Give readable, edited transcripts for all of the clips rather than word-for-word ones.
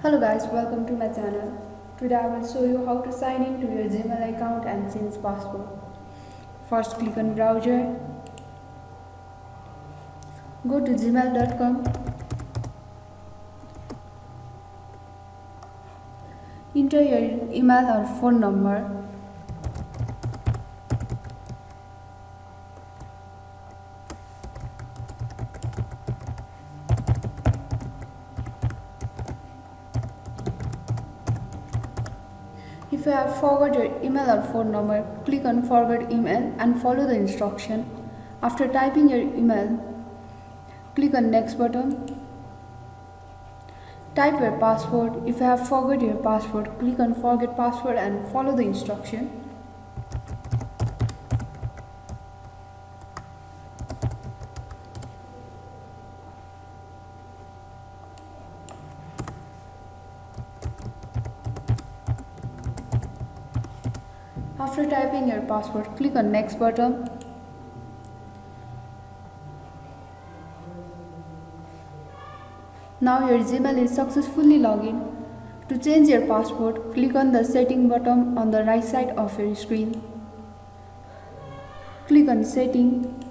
Hello guys, welcome to my channel. Today I will show you how to sign in to your Gmail account and change password. First click on browser. Go to gmail.com. Enter your email or phone number. If you have forgot your email or phone number, click on forgot email and follow the instruction. After typing your email, click on next button. Type your password. If you have forgot your password, click on forget password and follow the instruction. After typing your password, click on next button. Now your Gmail is successfully logged in. To change your password, click on the setting button on the right side of your screen. Click on setting.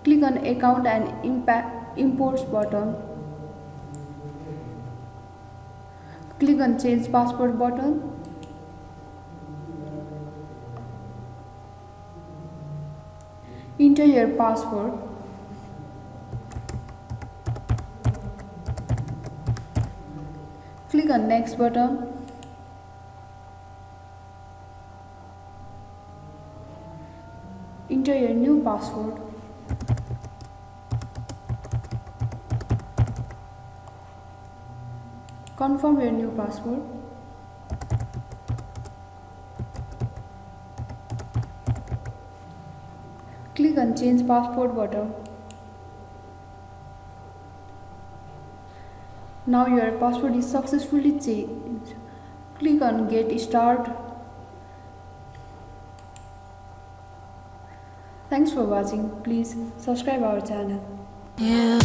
Click on account and imports button. Click on change password button. Enter your password. Click on next button. Enter your new password. Confirm your new password. Click on change password button. Now your password is successfully changed. Click on get started. Thanks for watching. Please subscribe our channel. Yeah.